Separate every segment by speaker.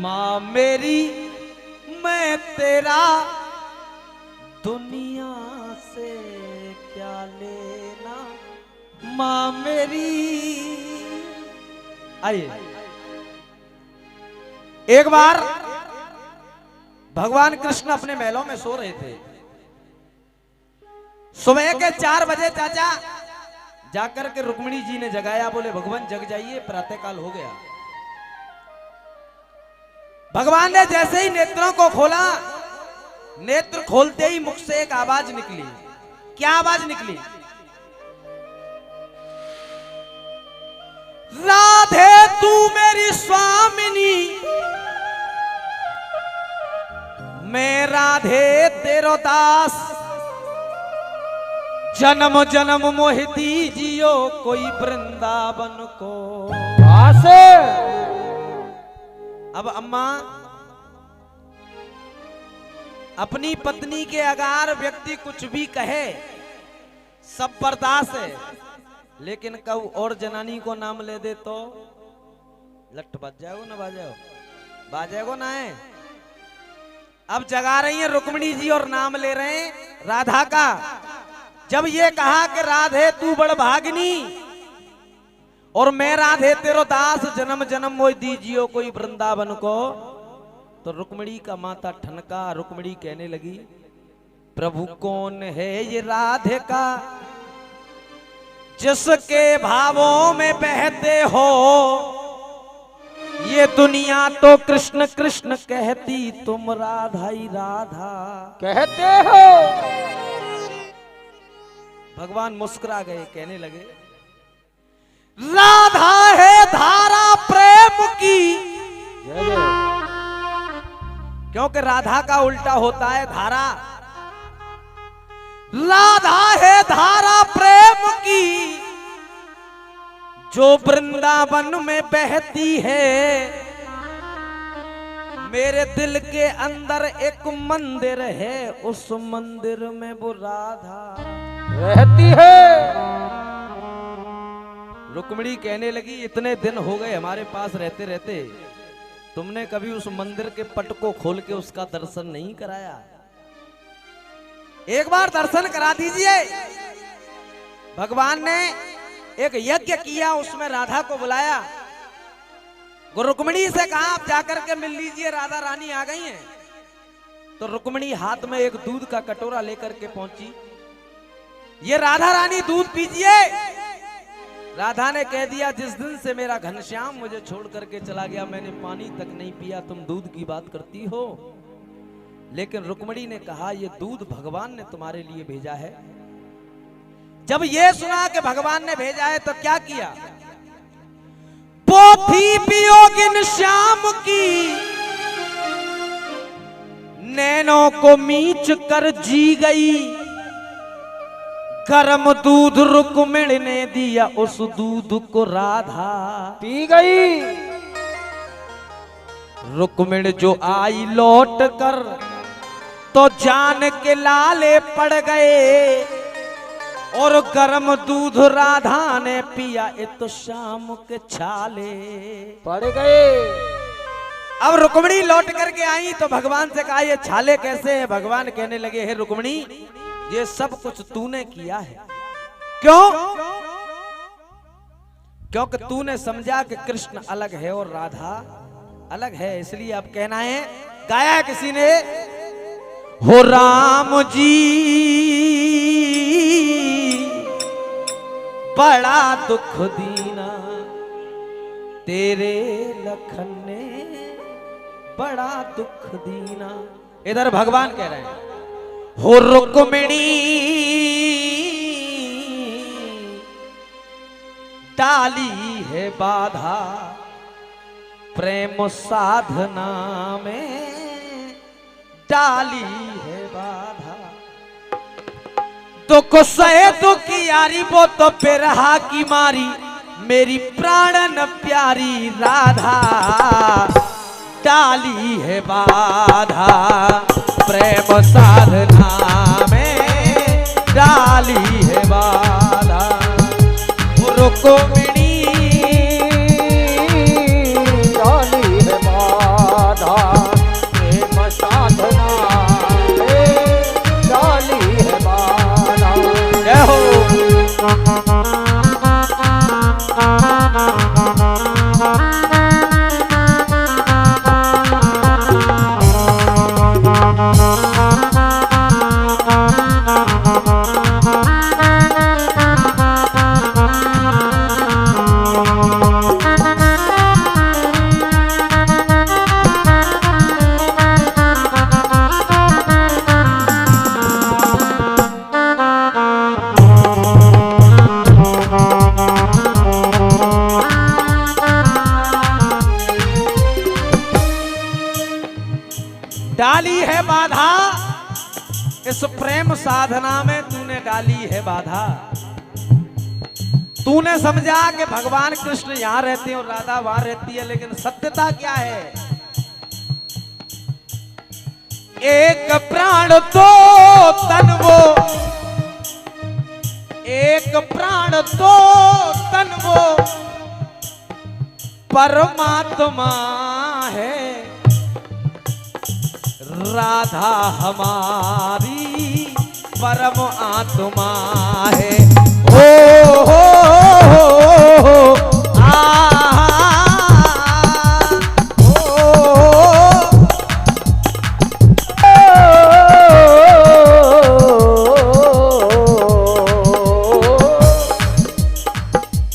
Speaker 1: माँ मेरी मैं तेरा दुनिया से क्या लेना माँ मेरी। आइए एक बार भगवान कृष्ण अपने महलों में सो रहे थे। सुबह के 4 बजे चाचा जाकर के रुक्मिणी जी ने जगाया, बोले भगवान जग जाइए प्रातःकाल हो गया। भगवान ने जैसे ही नेत्रों को खोला, नेत्र खोलते ही मुख से एक आवाज निकली। क्या आवाज निकली? राधे तू मेरी स्वामिनी, मैं राधे तेरो दास, जन्म जन्म मोहिती जियो कोई वृंदावन को आस। अब अम्मा अपनी पत्नी के अगार व्यक्ति कुछ भी कहे सब बर्दाश्त है, लेकिन कब और जनानी को नाम ले दे तो लट बज जाओ ना बाजाओ, बाजेगो ना है। अब जगा रही है रुक्मिणी जी और नाम ले रहे हैं राधा का। जब ये कहा कि राधे तू बड़ भागिनी और मैं राधे तेरो दास, जन्म जन्म मोह दीजियो कोई वृंदावन को, तो रुक्मिणी का माथा ठनका। रुक्मिणी कहने लगी प्रभु कौन है ये राधे का, जिसके भावों में बहते हो, ये दुनिया तो कृष्ण कृष्ण कहती, तुम राधा ही राधा कहते हो। भगवान मुस्कुरा गए, कहने लगे राधा है धारा प्रेम की, क्योंकि राधा का उल्टा होता है धारा। राधा है धारा प्रेम की, जो वृंदावन में बहती है। मेरे दिल के अंदर एक मंदिर है, उस मंदिर में वो राधा रहती है। रुक्मिणी कहने लगी इतने दिन हो गए हमारे पास रहते रहते, तुमने कभी उस मंदिर के पट को खोल के उसका दर्शन नहीं कराया। एक बार दर्शन करा दीजिए। भगवान ने एक यज्ञ किया, उसमें राधा को बुलाया। रुक्मिणी से कहा आप जाकर के मिल लीजिए, राधा रानी आ गई हैं। तो रुक्मिणी हाथ में एक दूध का कटोरा लेकर के पहुंची। ये राधा रानी दूध पीजिए। राधा ने कह दिया जिस दिन से मेरा घनश्याम मुझे छोड़ करके चला गया, मैंने पानी तक नहीं पिया, तुम दूध की बात करती हो। लेकिन रुक्मिणी ने कहा ये दूध भगवान ने तुम्हारे लिए भेजा है। जब ये सुना कि भगवान ने भेजा है तो क्या किया? पोथी वियोगिन श्याम की, नैनों को मीच कर जी गई। गर्म दूध रुक्मिणी ने दिया, उस दूध को राधा पी गई। रुक्मिणी जो आई लौट कर, तो जान के लाले पड़ गए, और गर्म दूध राधा ने पिया, ये तो शाम के छाले पड़ गए। अब रुक्मिणी लौट करके आई तो भगवान से कहा ये छाले कैसे हैं? भगवान कहने लगे हे रुक्मिणी, ये सब कुछ तूने किया है। क्यों? क्योंकि तूने समझा कि कृष्ण अलग है और राधा अलग है, इसलिए अब कहना है, गाया है किसी ने, हो राम जी बड़ा दुख दीना, तेरे लखन ने बड़ा दुख दीना। इधर भगवान कह रहे हैं हो रुक्मिणी डाली है बाधा प्रेम साधना में डाली है बाधा। दुख सहे दुख यारी वो तो बेरहा की मारी मेरी प्राणन प्यारी राधा डाली है बाधा प्रेम साधना में डाली है बाधा। रुक्मिणी
Speaker 2: डाली है बाधा प्रेम साधना में डाली है बाधा।
Speaker 1: जय हो। डाली है बाधा इस प्रेम साधना में तूने डाली है बाधा। तूने समझा कि भगवान कृष्ण यहां रहते हैं और राधा वहां रहती है, लेकिन सत्यता क्या है? एक प्राण दो तन वो, एक प्राण दो तन वो परमात्मा है। राधा हमारी परम आत्मा है। हो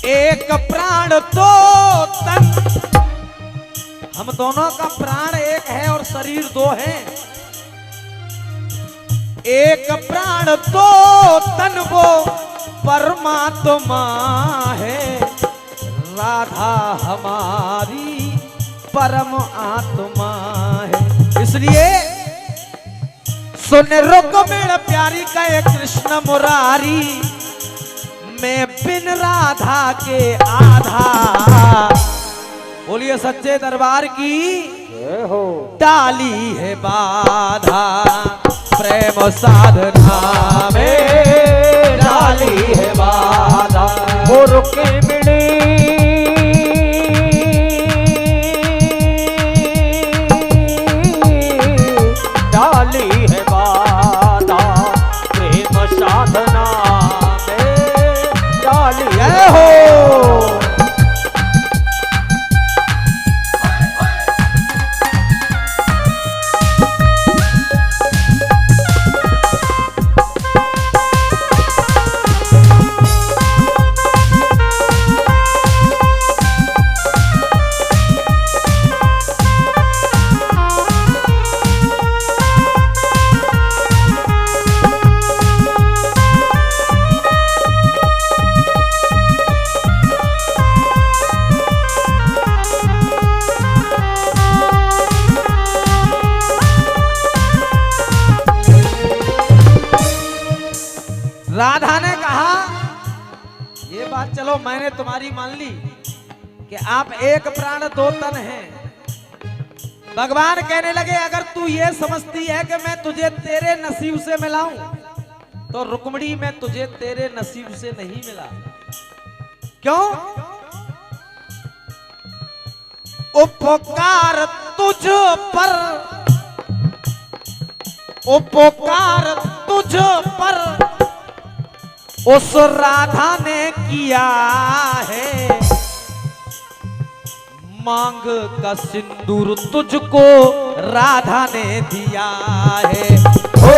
Speaker 1: एक प्राण दो तन, हम दोनों का प्राण एक है और शरीर दो है। एक प्राण दो तन वो परमात्मा है। राधा हमारी परम आत्मा है। इसलिए सुन रुक्मिणी प्यारी कहे कृष्ण मुरारी, मैं बिन राधा के आधा। बोलिए सच्चे दरबार की
Speaker 2: जय हो।
Speaker 1: डाली है बाधा प्रेम साधना में डाली है बाधा।
Speaker 2: हो रुक्मिणी डाली है बाधा प्रेम साधना में डाली है।
Speaker 1: हो राधा ने कहा, ये बात चलो मैंने तुम्हारी मान ली कि आप एक प्राण दो तन हैं। भगवान कहने लगे अगर तू ये समझती है कि मैं तुझे तेरे नसीब से मिलाऊं, तो रुक्मिणी मैं तुझे तेरे नसीब से नहीं मिला। क्यों? उपकार तुझ पर, उपकार तुझ पर उस राधा ने किया है। मांग का सिंदूर तुझको राधा ने दिया है। हो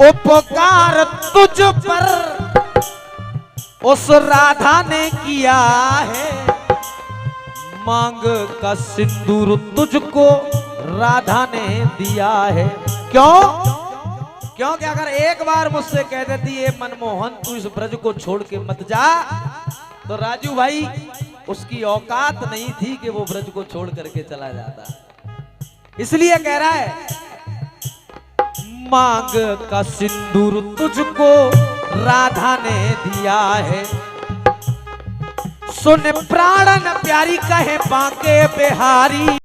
Speaker 1: उपकार तुझ पर उस राधा ने किया है, मांग का सिंदूर तुझको राधा ने दिया है। क्यों? क्योंकि अगर एक बार मुझसे कह देती है मनमोहन तू इस ब्रज को छोड़ के मत जा, तो राजू भाई उसकी औकात नहीं थी कि वो ब्रज को छोड़ करके चला जाता। इसलिए कह रहा है मांग का सिंदूर तुझको राधा ने दिया है, सुन प्राणन प्यारी कहे बांके बिहारी।